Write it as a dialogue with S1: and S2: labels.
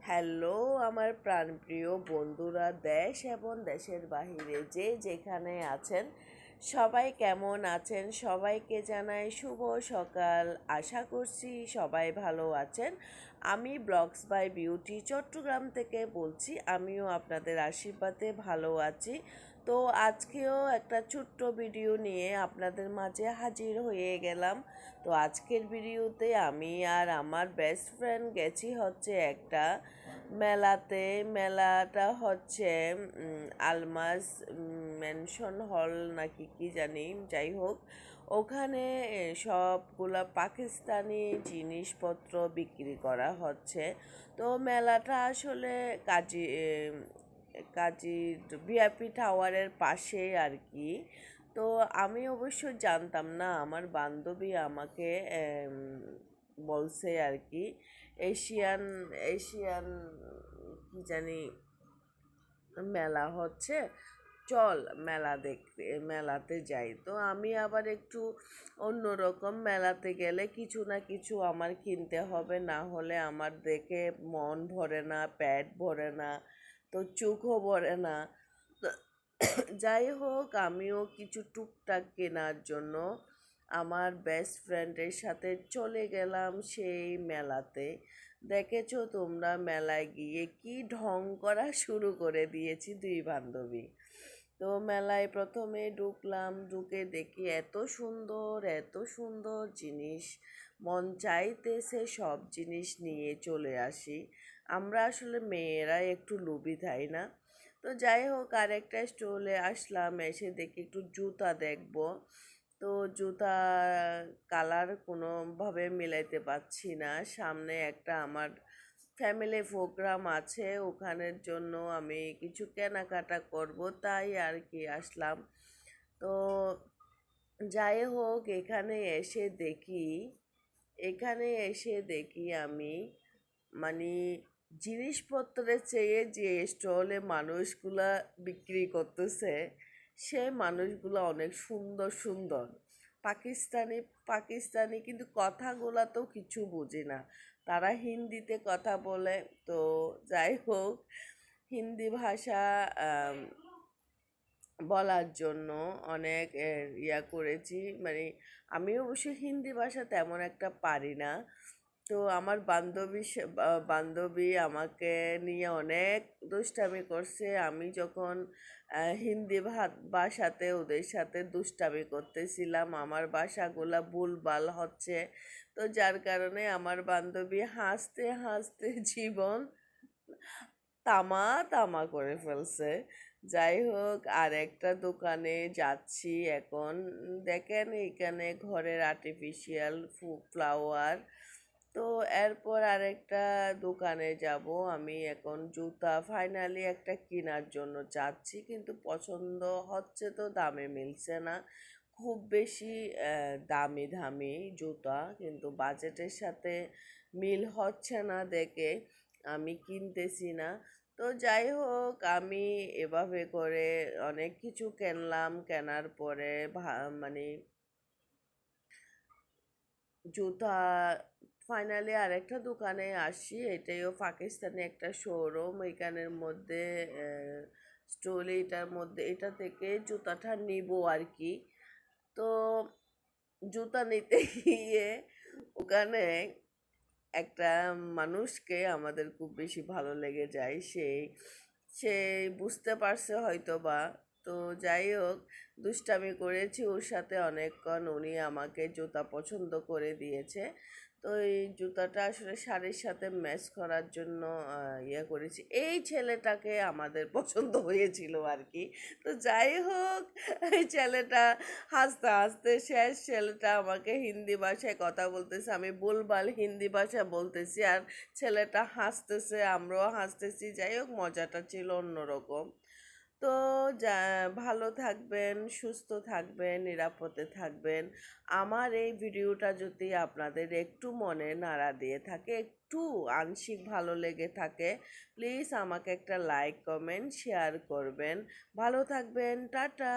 S1: Hello আমার প্রাণপ্রিয় বন্ধুরা, দেশ এবং দেশের বাহিরে যে যেখানে আছেন সবাই কেমন আছেন? সবাইকে জানাই শুভ সকাল। আশা করছি সবাই ভালো আছেন। আমি ব্লগস বাই বিউটি চট্টগ্রাম থেকে বলছি। আমিও আপনাদের আশীর্বাদে ভালো আছি। তো আজকেও একটা ছোট্ট ভিডিও নিয়ে আপনাদের মাঝে হাজির হয়ে গেলাম। তো আজকের ভিডিওতে আমি আর আমার বেস্ট ফ্রেন্ড গেছি হচ্ছে একটা মেলাতে। মেলাটা হচ্ছে আলমাস মেনশন হল নাকি কি জানি, যাই হোক ওখানে সবগুলা পাকিস্তানি জিনিসপত্র বিক্রি করা হচ্ছে। তো মেলাটা আসলে কাজী ভিআইপি টাওয়ারের পাশে আর কি। তো আমি অবশ্য জানতাম না, আমার বান্ধবী আমাকে বলছে আর কি, এশিয়ান এশিয়ান কি জানি মেলা হচ্ছে, চল মেলা দেখতে, মেলাতে যাই। তো আমি আবার একটু অন্যরকম, মেলাতে গেলে কিছু না কিছু আমার কিনতে হবে, না হলে আমার দেখে মন ভরে না, পেট ভরে না, তো চোখও ভরে না। তো যাই হোক, আমিও কিছু টুকটাক কেনার জন্য আমার বেস্ট ফ্রেন্ডের সাথে চলে গেলাম সেই মেলাতে। দেখেছো তোমরা, মেলায় গিয়ে কি ঢং করা শুরু করে দিয়েছি দুই বান্ধবী। তো মেলায় প্রথমে ঢুকলাম, ঢুকে দেখি এত সুন্দর এত সুন্দর জিনিস, মন চাইতেছে সব জিনিস নিয়ে চলে আসি। আমরা আসলে মেয়েরা একটু লোভী, তাই না? তো যাই হোক, আরেকটা স্টলে আসলাম, এসে দেখি একটু জুতা দেখবো। তো জুতা কালার কোনোভাবে মিলাইতে পারছি না। সামনে একটা আমার ফ্যামিলি প্রোগ্রাম আছে, ওখানের জন্য আমি কিছু কেনাকাটা করব, তাই আর কি আসলাম। তো যাই হোক, এখানে এসে দেখি আমি, মানে জিনিসপত্রের চেয়ে যে স্টলে মানুষগুলা বিক্রি করতেছে, সে মানুষগুলো অনেক সুন্দর সুন্দর, পাকিস্তানি পাকিস্তানি, কিন্তু কথাগুলা তো কিছু বুঝি না, তারা হিন্দিতে কথা বলে। তো যাই হোক, হিন্দি ভাষা বলার জন্য অনেক ইয়া করেছি, মানে আমি অবশ্য হিন্দি ভাষা তেমন একটা পারি না। তো আমার বান্ধবী আমাকে নিয়ে অনেক দুষ্টামি করছে। আমি যখন হিন্দি ভাষাতে ওদের সাথে দুষ্টামি করতেছিলাম, আমার ভাষাগুলা ভুলভাল হচ্ছে। তো যার কারণে আমার বান্ধবী হাসতে হাসতে জীবন তামা তামা করে ফেলছে। যাই হোক, আর একটা দোকানে যাচ্ছি এখন। দেখেন এখানে ঘরের আর্টিফিশিয়াল ফ্লাওয়ার। তো এরপর আরেকটা দোকানে যাব আমি এখন। জুতা ফাইনালি একটা কেনার জন্য যাচ্ছি, কিন্তু পছন্দ হচ্ছে, তো দামে মিলছে না। খুব বেশি দামি দামি জুতা, কিন্তু বাজেটের সাথে মিল হচ্ছে না দেখে আমি কিনতেছি না। তো যাই হোক, আমি এভাবে করে অনেক কিছু কিনলাম। কেনার পরে মানে জুতা ফাইনালি আরেকটা দোকানে আসি, এটাইও পাকিস্তানি একটা শোরুম। এখানের মধ্যে স্টোরে, এটার মধ্যে এটা থেকে জুতাটা নিব আর কি। তো জুতা নিতে গিয়ে ওখানে একটা মানুষকে আমাদের খুব বেশি ভালো লেগে যায়, সে বুঝতে পারছে হয়তো বা। তো যাই হোক, দুষ্টামি করেছি ওর সাথে অনেকক্ষণ, উনি আমাকে জুতা পছন্দ করে দিয়েছে। তো এই জুতাটা আসলে শাড়ির সাথে ম্যাচ করার জন্য ইয়ে করেছি, এই ছেলেটাকে আমাদের পছন্দ হয়েছিল আর কি। তো যাই হোক, এই ছেলেটা হাসতে হাসতে শেষ, ছেলেটা আমাকে হিন্দি ভাষায় কথা বলতেছে, আমি ভুলভাল হিন্দি ভাষা বলতেছি, আর ছেলেটা হাসতেছে, আমরাও হাসতেছি। যাই হোক, মজাটা ছিল অন্যরকম। তো যা, ভালো থাকবেন, সুস্থ থাকবেন, নিরাপদে থাকবেন। আমার এই ভিডিওটা যদি আপনাদের একটু মনে নাড়া দিয়ে থাকে, একটু আংশিক ভালো লেগে থাকে, প্লিজ আমাকে একটা লাইক কমেন্ট শেয়ার করবেন। ভালো থাকবেন, টাটা।